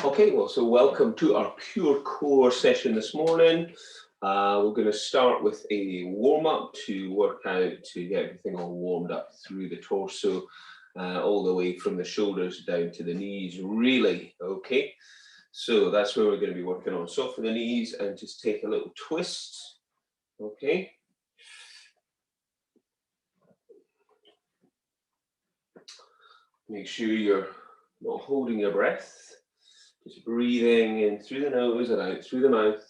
Okay, well, so welcome to our Pure Core session this morning. We're going to start with a warm-up to work out to get everything all warmed up through the torso, all the way from the shoulders down to the knees, really, okay? So that's where we're going to be working on. So for the knees, and just take a little twist, okay? Make sure you're not holding your breath. Just breathing in through the nose and out through the mouth.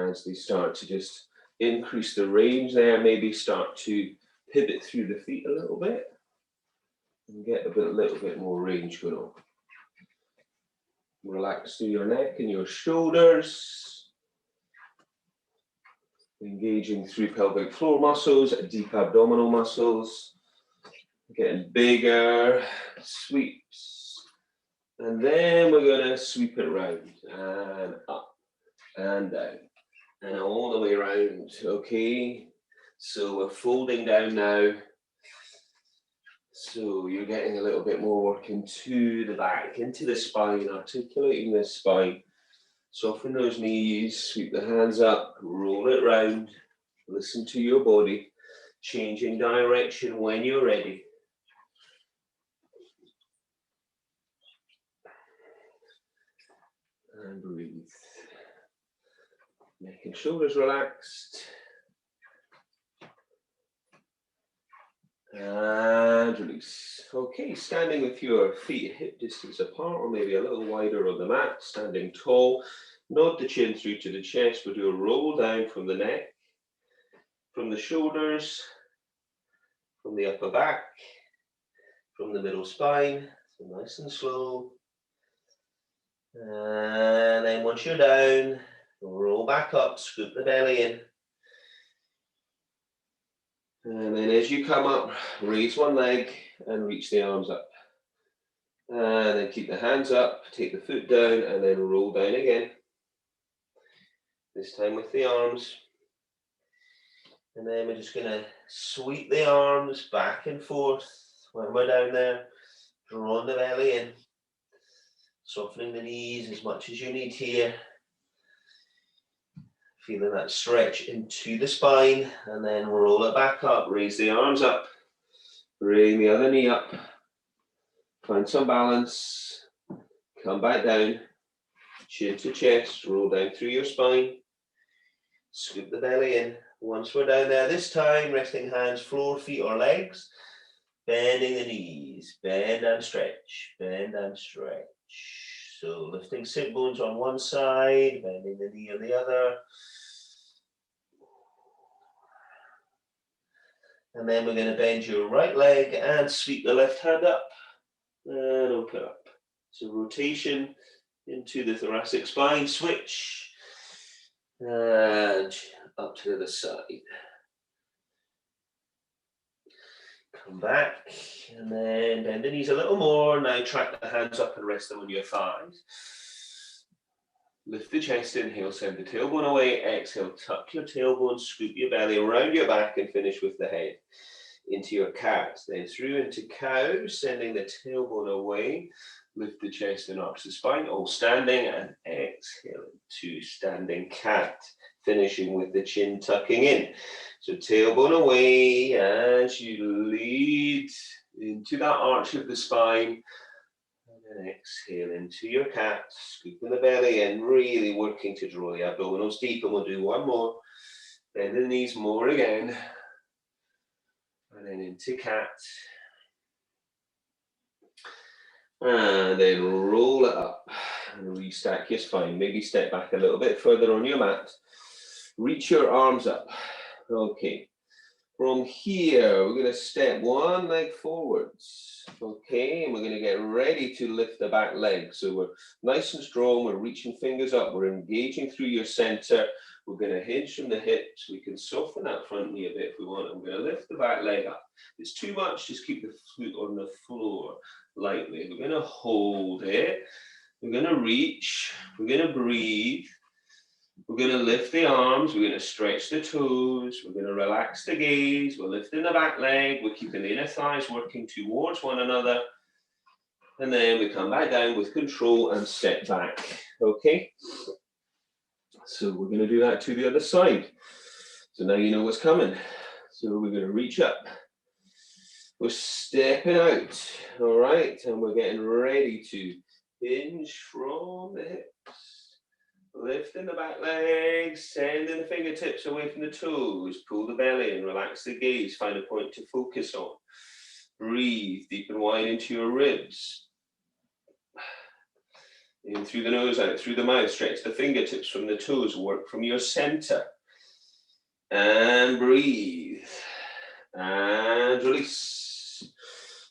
As they start to just increase the range there, maybe start to pivot through the feet a little bit and get a little bit more range going on. Relax through your neck and your shoulders. Engaging through pelvic floor muscles, deep abdominal muscles. Getting bigger, sweeps. And then we're going to sweep it round and up and down and all the way around, okay? So we're folding down now. So you're getting a little bit more work into the back, into the spine, articulating the spine. Soften those knees, sweep the hands up, roll it round. Listen to your body, changing direction when you're ready. And breathe. Neck and shoulders relaxed. And release. Okay, standing with your feet hip distance apart or maybe a little wider on the mat, standing tall. Nod the chin through to the chest. We'll do a roll down from the neck, from the shoulders, from the upper back, from the middle spine. So nice and slow. And then once you're down, roll back up, scoop the belly in. And then as you come up, raise one leg and reach the arms up. And then keep the hands up, take the foot down, and then roll down again. This time with the arms. And then we're just going to sweep the arms back and forth when we're down there. Drawing the belly in. Softening the knees as much as you need here. Feeling that stretch into the spine, and then roll it back up. Raise the arms up. Bring the other knee up. Find some balance. Come back down. Chin to chest. Roll down through your spine. Scoop the belly in. Once we're down there, this time, resting hands, floor, feet, or legs. Bending the knees. Bend and stretch. Bend and stretch. So lifting sit bones on one side, bending the knee on the other. And then we're going to bend your right leg and sweep the left hand up and open up. So rotation into the thoracic spine, switch, and up to the other side. Come back, and then bend the knees a little more. Now track the hands up and rest them on your thighs. Lift the chest, inhale, send the tailbone away. Exhale, tuck your tailbone, scoop your belly around your back and finish with the head. Into your cat, then through into cow, sending the tailbone away. Lift the chest and arch the spine, all standing, and exhale to standing cat. Finishing with the chin tucking in. So tailbone away as you lead into that arch of the spine. And then exhale into your cat, scooping the belly in, really working to draw the abdominals deep. And we'll do one more. Bend the knees more again. And then into cat. And then roll it up and restack your spine. Maybe step back a little bit further on your mat. Reach your arms up. Okay. From here, we're going to step one leg forwards. Okay, and we're going to get ready to lift the back leg. So we're nice and strong. We're reaching fingers up. We're engaging through your center. We're going to hinge from the hips. We can soften that front knee a bit if we want. I'm going to lift the back leg up. If it's too much, just keep the foot on the floor lightly. We're going to hold it. We're going to reach. We're going to breathe. We're going to lift the arms, we're going to stretch the toes, we're going to relax the gaze, we're lifting the back leg, we're keeping the inner thighs working towards one another. And then we come back down with control and step back. Okay? So we're going to do that to the other side. So now you know what's coming. So we're going to reach up. We're stepping out. All right? And we're getting ready to hinge from the hips. Lifting the back legs, sending the fingertips away from the toes. Pull the belly in, relax the gaze. Find a point to focus on. Breathe deep and wide into your ribs. In through the nose, out through the mouth. Stretch the fingertips from the toes. Work from your center. And breathe. And release.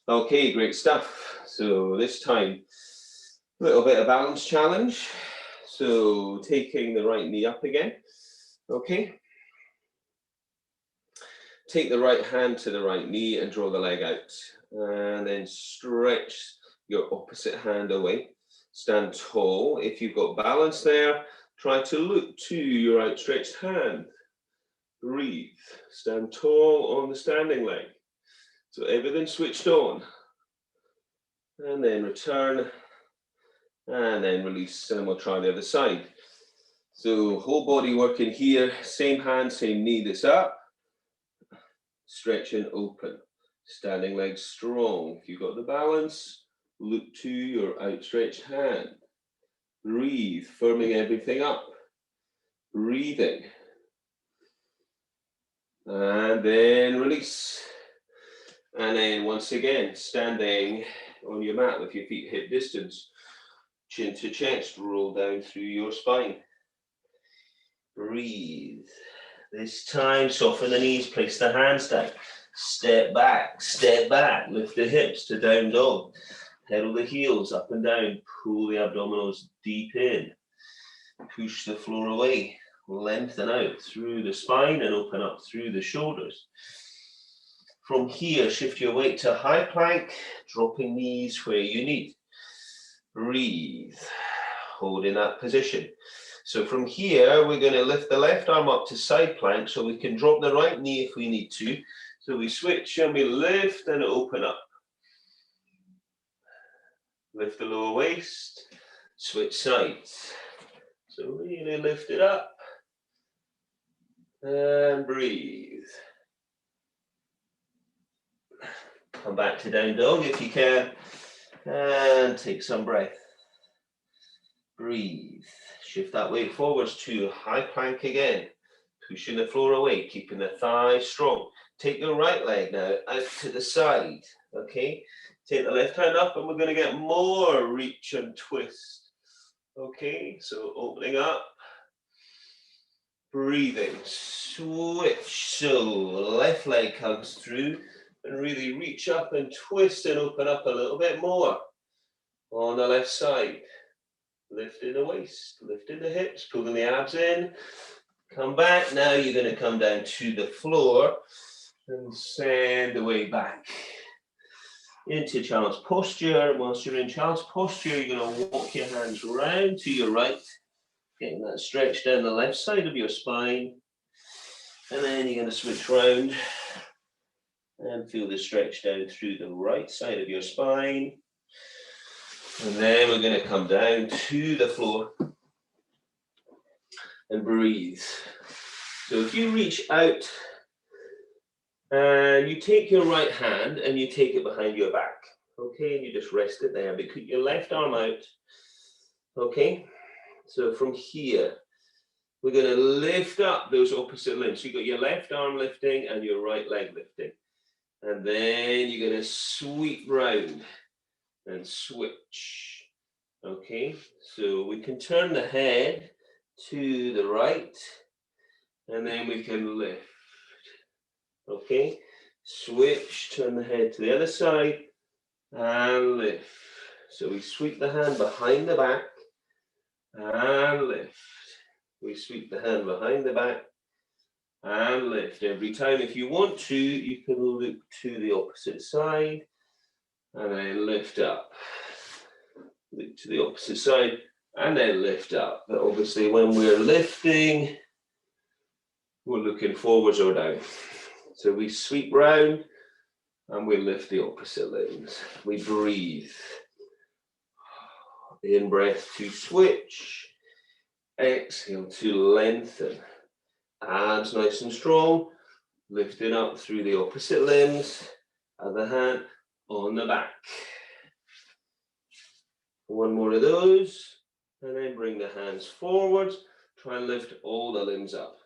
Okay, great stuff. So this time, a little bit of balance challenge. So taking the right knee up again. Okay. Take the right hand to the right knee and draw the leg out. And then stretch your opposite hand away. Stand tall. If you've got balance there, try to look to your outstretched hand. Breathe. Stand tall on the standing leg. So everything switched on. And then return. And then release. And we'll try the other side. So whole body working here. Same hand, same knee that's up. Stretch and open. Standing leg strong. If you've got the balance, look to your outstretched hand. Breathe, firming everything up. Breathing. And then release. And then once again, standing on your mat with your feet hip distance. Chin to chest, roll down through your spine. Breathe. This time, soften the knees, place the hands down. Step back, lift the hips to down dog. Pedal the heels up and down, pull the abdominals deep in. Push the floor away, lengthen out through the spine and open up through the shoulders. From here, shift your weight to high plank, dropping knees where you need. Breathe, hold in that position. So from here, we're going to lift the left arm up to side plank so we can drop the right knee if we need to. So we switch and we lift and open up. Lift the lower waist, switch sides. So really lift it up and breathe. Come back to down dog if you can and take some breath. Breathe. Shift that weight forwards to high plank again. Pushing the floor away, keeping the thighs strong. Take the right leg now out to the side. Okay. Take the left hand up and we're going to get more reach and twist. Okay. So opening up. Breathing. Switch. So left leg comes through and really reach up and twist and open up a little bit more. On the left side. Lifting the waist, lifting the hips, pulling the abs in. Come back. Now you're going to come down to the floor and send the weight back into child's posture. And whilst you're in child's posture, you're going to walk your hands round to your right, getting that stretch down the left side of your spine. And then you're going to switch round and feel the stretch down through the right side of your spine. And then we're going to come down to the floor and breathe. So if you reach out and you take your right hand and you take it behind your back, okay, and you just rest it there, but put your left arm out, okay? So from here, we're going to lift up those opposite limbs. So you've got your left arm lifting and your right leg lifting. And then you're going to sweep round and switch. Okay, so we can turn the head to the right and then we can lift. Okay, switch, turn the head to the other side and lift. So we sweep the hand behind the back and lift. We sweep the hand behind the back and lift. Every time, if you want to, you can look to the opposite side and then lift up. Look to the opposite side and then lift up. But obviously when we're lifting, we're looking forwards or down. So we sweep round and we lift the opposite limbs. We breathe. In breath to switch. Exhale to lengthen. Abs nice and strong. Lifting up through the opposite limbs. Other hand on the back. One more of those. And then bring the hands forwards. Try and lift all the limbs up.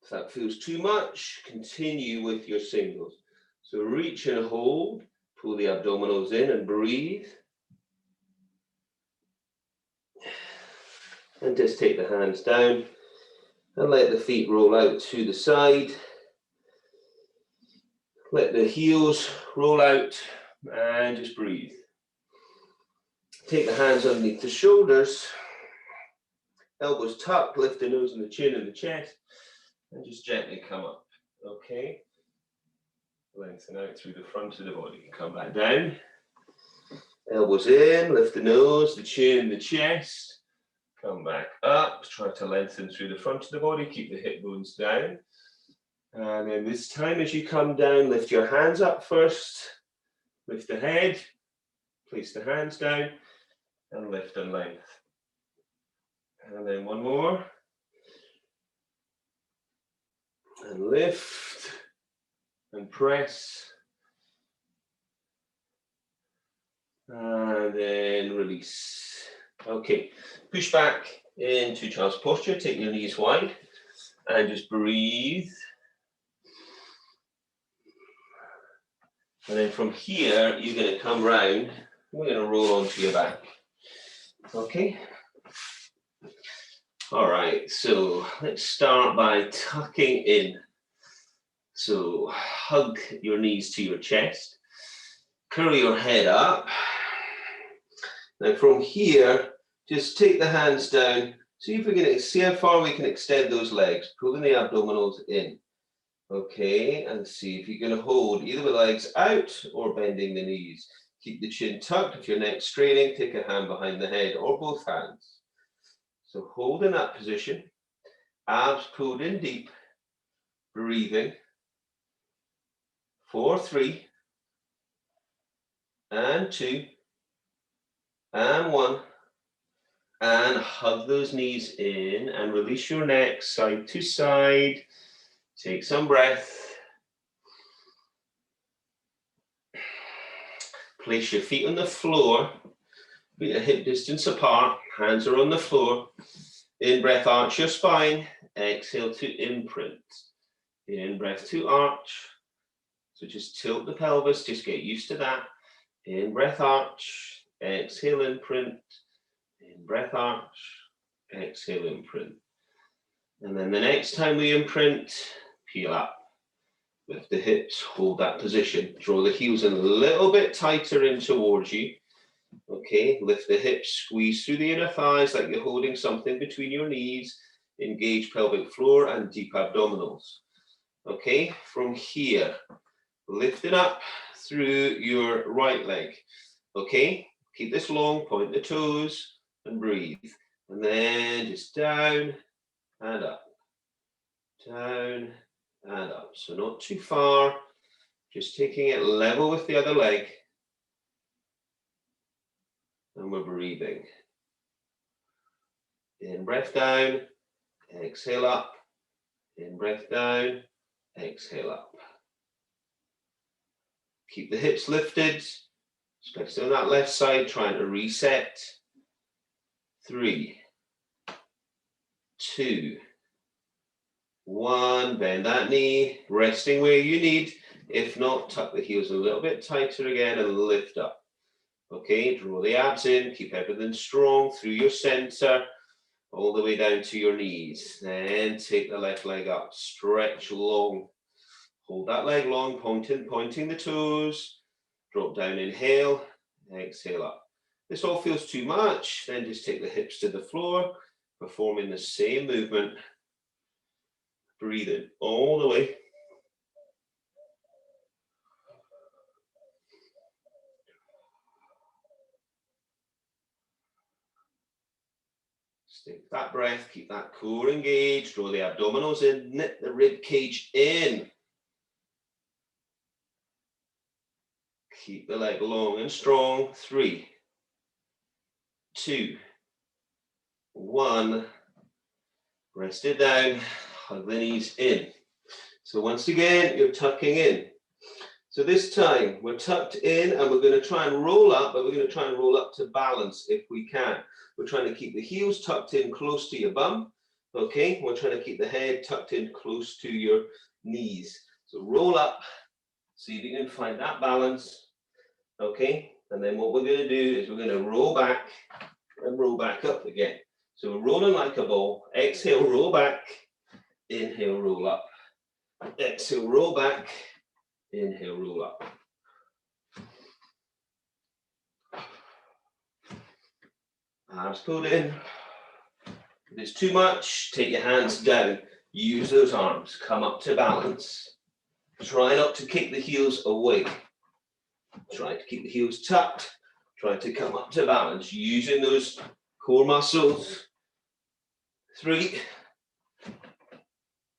If that feels too much, continue with your singles. So reach and hold. Pull the abdominals in and breathe. And just take the hands down and let the feet roll out to the side. Let the heels roll out and just breathe. Take the hands underneath the shoulders. Elbows tucked, lift the nose and the chin and the chest. And just gently come up, okay? Lengthen out through the front of the body. Come back down. Elbows in, lift the nose, the chin, the chest. Come back up. Try to lengthen through the front of the body. Keep the hip bones down. And then this time as you come down, lift your hands up first. Lift the head. Place the hands down. And lift and length. And then one more. And lift. And press. And then release. Okay, push back into child's posture. Take your knees wide and just breathe. And then from here, you're going to come round. We're going to roll onto your back. Okay. All right, so let's start by tucking in. So hug your knees to your chest. Curl your head up. Now from here, just take the hands down. See if we can see how far we can extend those legs. Pulling the abdominals in. Okay, and see if you're going to hold either the legs out or bending the knees. Keep the chin tucked. If your neck's straining, take a hand behind the head or both hands. So hold in that position. Abs pulled in deep. Breathing. 4, 3. And 2. And 1. And hug those knees in and release your neck side to side. Take some breath. Place your feet on the floor. Feet are hip distance apart. Hands are on the floor. In breath, arch your spine. Exhale to imprint. In breath to arch. So just tilt the pelvis. Just get used to that. In breath, arch. Exhale, imprint. In breath, arch. Exhale, imprint. And then the next time we imprint, peel up. Lift the hips, hold that position. Draw the heels in a little bit tighter in towards you. Okay, lift the hips, squeeze through the inner thighs like you're holding something between your knees. Engage pelvic floor and deep abdominals. Okay, from here, lift it up through your right leg. Okay, keep this long, point the toes and breathe. And then just down and up. Down and up. So not too far, just taking it level with the other leg. And we're breathing. In breath down, exhale up. In breath down, exhale up. Keep the hips lifted, especially on that left side, trying to reset. 3, 2, 1, bend that knee, resting where you need. If not, tuck the heels a little bit tighter again and lift up. Okay, draw the abs in, keep everything strong through your center, all the way down to your knees. Then take the left leg up, stretch long. Hold that leg long, pointing the toes. Drop down, inhale, exhale up. This all feels too much, then just take the hips to the floor, performing the same movement. Breathe in all the way. Take that breath, keep that core engaged, draw the abdominals in, knit the rib cage in. Keep the leg long and strong. 3, 2, 1. Rest it down, hug the knees in. So once again, you're tucking in. So this time, we're tucked in and we're going to try and roll up, but we're going to try and roll up to balance if we can. We're trying to keep the heels tucked in close to your bum. Okay, we're trying to keep the head tucked in close to your knees. So roll up, see if you can find that balance. Okay, and then what we're going to do is we're going to roll back and roll back up again. So we're rolling like a ball. Exhale, roll back. Inhale, roll up. Exhale, roll back. Inhale, roll up. Arms pulled in. If it's too much, take your hands down. Use those arms. Come up to balance. Try not to kick the heels away. Try to keep the heels tucked. Try to come up to balance. Using those core muscles. 3,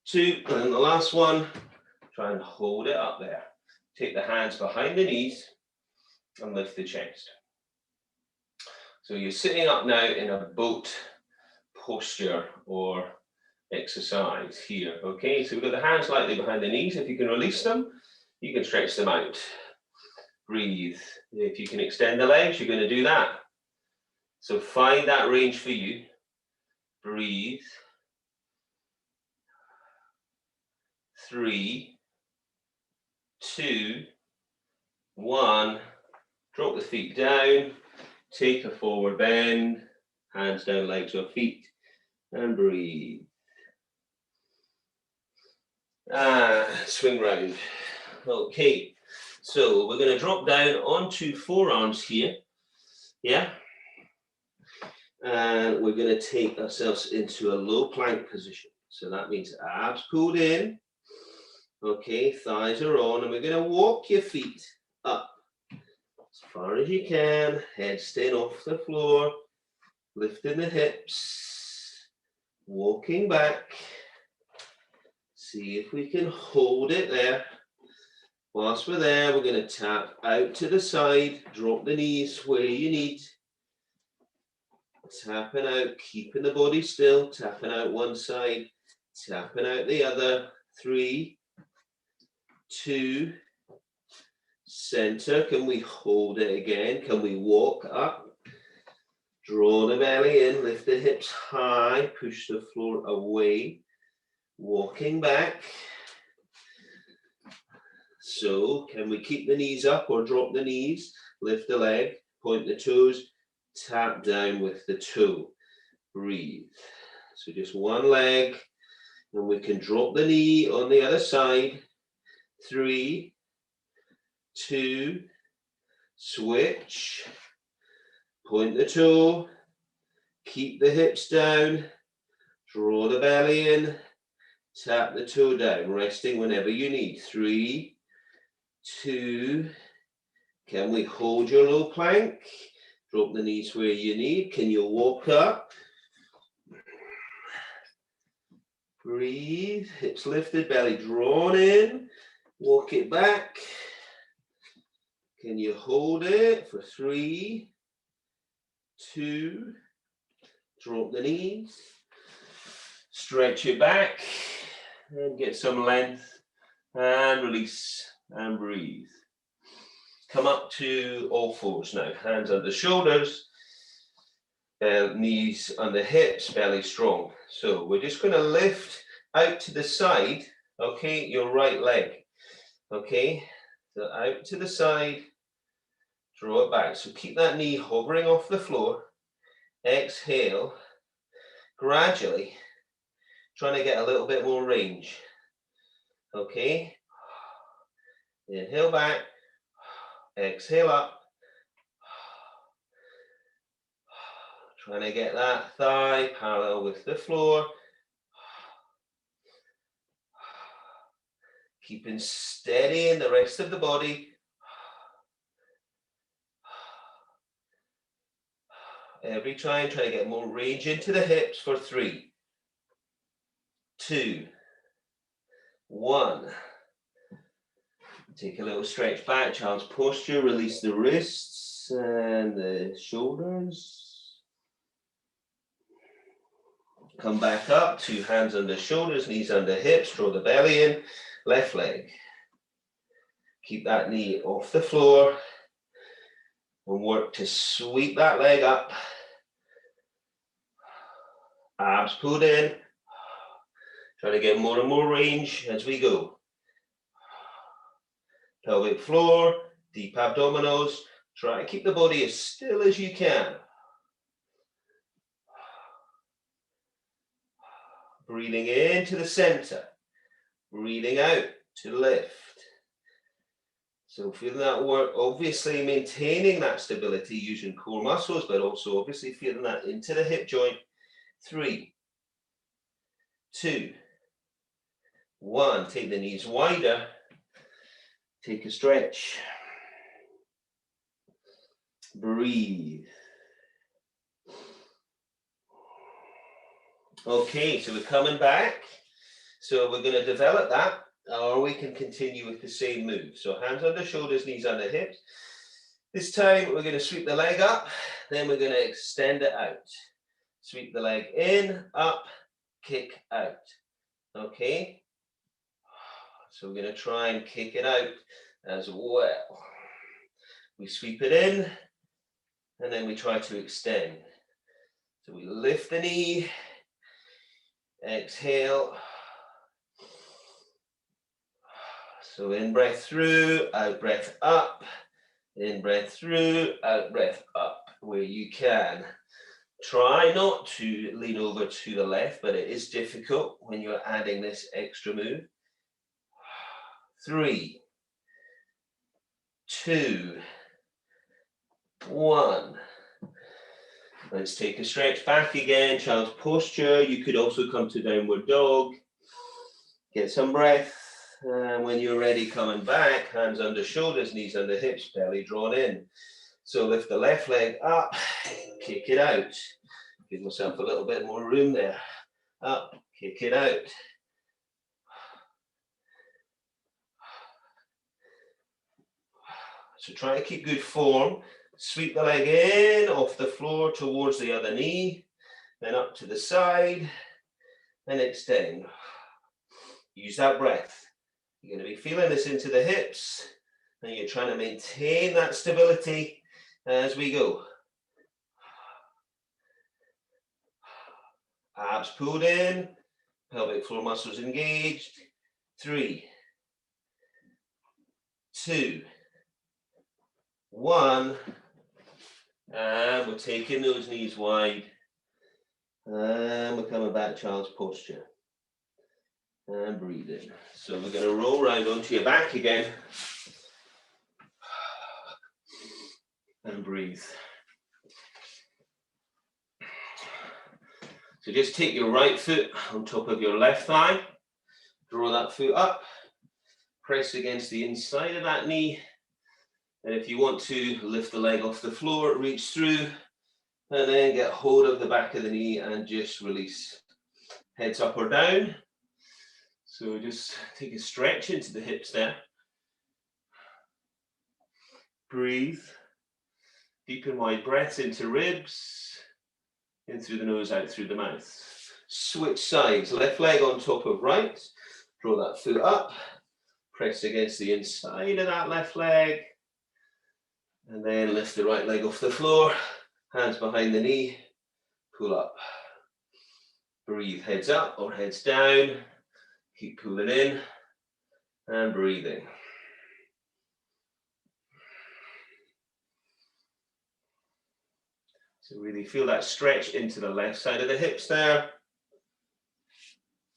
2, and then the last one. Try and hold it up there. Take the hands behind the knees and lift the chest. So you're sitting up now in a boat posture or exercise here. Okay, so we've got the hands slightly behind the knees. If you can release them, you can stretch them out. Breathe. If you can extend the legs, you're going to do that. So find that range for you. Breathe. 3, 2, 1. Drop the feet down. Take a forward bend. Hands down, legs or feet. And breathe. Swing round. Okay. So we're going to drop down onto forearms here. Yeah. And we're going to take ourselves into a low plank position. So that means abs pulled in. Okay, thighs are on, and we're going to walk your feet up as far as you can. Head staying off the floor. Lifting the hips. Walking back. See if we can hold it there. Whilst we're there, we're going to tap out to the side. Drop the knees where you need. Tapping out, keeping the body still. Tapping out one side. Tapping out the other. 3, 2, center. Can we hold it again? Can we walk up? Draw the belly in, lift the hips high, push the floor away. Walking back. So can we keep the knees up or drop the knees? Lift the leg, point the toes, tap down with the toe. Breathe. So just one leg, and we can drop the knee on the other side. 3, 2, switch, point the toe, keep the hips down, draw the belly in, tap the toe down, resting whenever you need. 3, 2, can we hold your low plank? Drop the knees where you need. Can you walk up? Breathe, hips lifted, belly drawn in. Walk it back. Can you hold it for 3, 2, drop the knees, stretch it back, and get some length, and release, and breathe. Come up to all fours now, hands under shoulders, knees under hips, belly strong. So we're just going to lift out to the side, okay, your right leg. Okay, so out to the side, draw it back. So keep that knee hovering off the floor. Exhale, gradually, trying to get a little bit more range. Okay, inhale back, exhale up. Trying to get that thigh parallel with the floor. Keeping steady in the rest of the body. Every time, try to get more range into the hips for 3, 2, 1. Take a little stretch back, child's posture, release the wrists and the shoulders. Come back up, 2 hands under shoulders, knees under hips, draw the belly in, left leg. Keep that knee off the floor and work to sweep that leg up. Abs pulled in. Try to get more and more range as we go. Pelvic floor, deep abdominals. Try to keep the body as still as you can. Breathing into the center. Breathing out to lift. So feeling that work, obviously maintaining that stability using core muscles, but also obviously feeling that into the hip joint. 3, 2, 1. Take the knees wider. Take a stretch. Breathe. Okay, so we're coming back. So we're going to develop that, or we can continue with the same move. So hands under shoulders, knees under hips. This time we're going to sweep the leg up, then we're going to extend it out. Sweep the leg in, up, kick out. Okay? So we're going to try and kick it out as well. We sweep it in, and then we try to extend. So we lift the knee, exhale. So in breath through, out breath up. In breath through, out breath up, where you can. Try not to lean over to the left, but it is difficult when you're adding this extra move. 3, 2, 1. Let's take a stretch back again, child's posture. You could also come to downward dog. Get some breath. And when you're ready, coming back, hands under shoulders, knees under hips, belly drawn in. So lift the left leg up, kick it out. Give myself a little bit more room there. Up, kick it out. So try to keep good form. Sweep the leg in, off the floor, towards the other knee. Then up to the side, and extend. Use that breath. You're going to be feeling this into the hips, and you're trying to maintain that stability as we go. Abs pulled in, pelvic floor muscles engaged. 3, 2, 1. And we're taking those knees wide. And we're coming back, child's posture. And breathing. So we're going to roll round onto your back again. And breathe. So just take your right foot on top of your left thigh. Draw that foot up. Press against the inside of that knee. And if you want to lift the leg off the floor, reach through. And then get hold of the back of the knee and just release. Heads up or down. So just take a stretch into the hips there. Breathe. Deep and wide breaths into ribs. In through the nose, out through the mouth. Switch sides. Left leg on top of right. Draw that foot up. Press against the inside of that left leg. And then lift the right leg off the floor. Hands behind the knee. Pull up. Breathe. Heads up or heads down. Keep pulling in and breathing. So really feel that stretch into the left side of the hips there.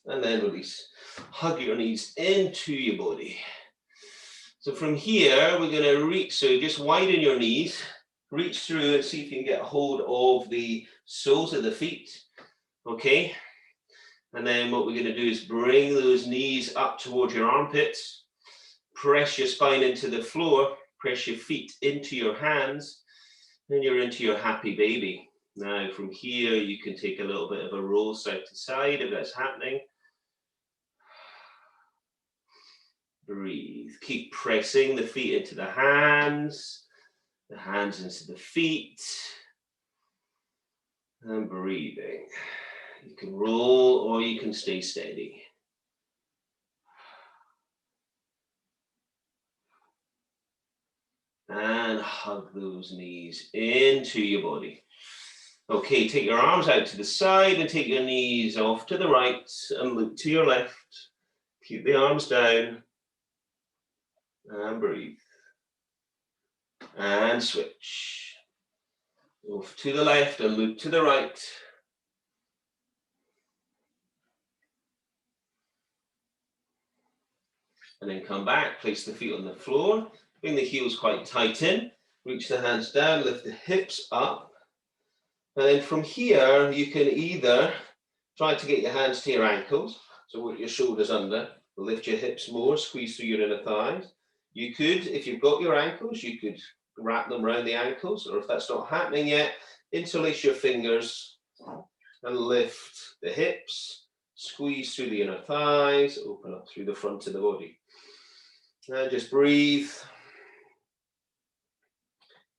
And then release. Hug your knees into your body. So from here, we're going to reach. So just widen your knees. Reach through and see if you can get a hold of the soles of the feet. Okay. And then what we're going to do is bring those knees up towards your armpits. Press your spine into the floor. Press your feet into your hands. Then you're into your happy baby. Now from here, you can take a little bit of a roll side to side if that's happening. Breathe. Keep pressing the feet into the hands into the feet. And breathing. You can roll or you can stay steady. And hug those knees into your body. Okay, take your arms out to the side and take your knees off to the right and look to your left. Keep the arms down and breathe. And switch. Off to the left and look to the right. And then come back, place the feet on the floor, bring the heels quite tight in, reach the hands down, lift the hips up. And then from here, you can either try to get your hands to your ankles, so work your shoulders under, lift your hips more, squeeze through your inner thighs. You could, if you've got your ankles, you could wrap them around the ankles, or if that's not happening yet, interlace your fingers and lift the hips, squeeze through the inner thighs, open up through the front of the body. And just breathe.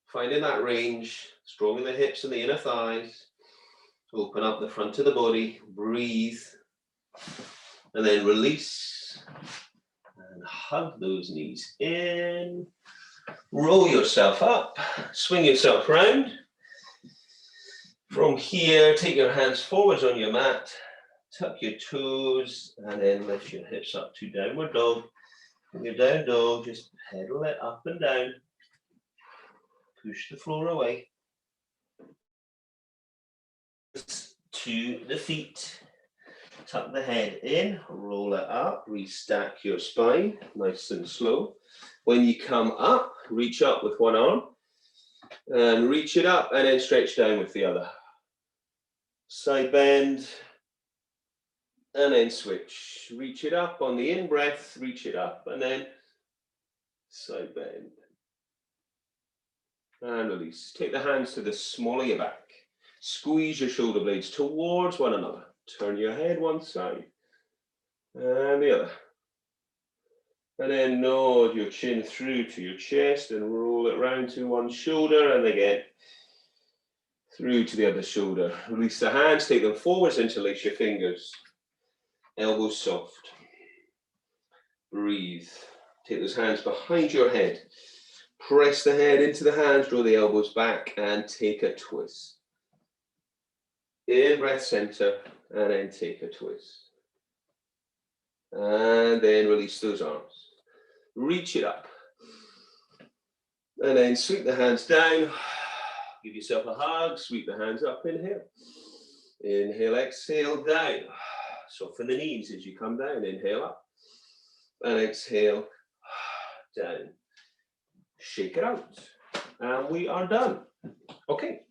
Finding that range, strong in the hips and the inner thighs. Open up the front of the body, breathe, and then release. And hug those knees in. Roll yourself up, swing yourself round. From here, take your hands forwards on your mat, tuck your toes, and then lift your hips up to downward dog. When you're down dog, just pedal it up and down. Push the floor away. To the feet. Tuck the head in, roll it up, restack your spine, nice and slow. When you come up, reach up with one arm, and reach it up, and then stretch down with the other. Side bend, and then switch. Reach it up on the in-breath, reach it up, and then side bend. And release. Take the hands to the small of your back. Squeeze your shoulder blades towards one another. Turn your head one side and the other. And then nod your chin through to your chest and roll it round to one shoulder and again through to the other shoulder. Release the hands, take them forwards, interlace your fingers. Elbows soft. Breathe. Take those hands behind your head. Press the head into the hands, draw the elbows back and take a twist. In breath center and then take a twist. And then release those arms. Reach it up. And then sweep the hands down. Give yourself a hug, sweep the hands up, inhale. Inhale, exhale, down. Soften the knees as you come down, inhale up. And exhale, down. Shake it out. And we are done. Okay.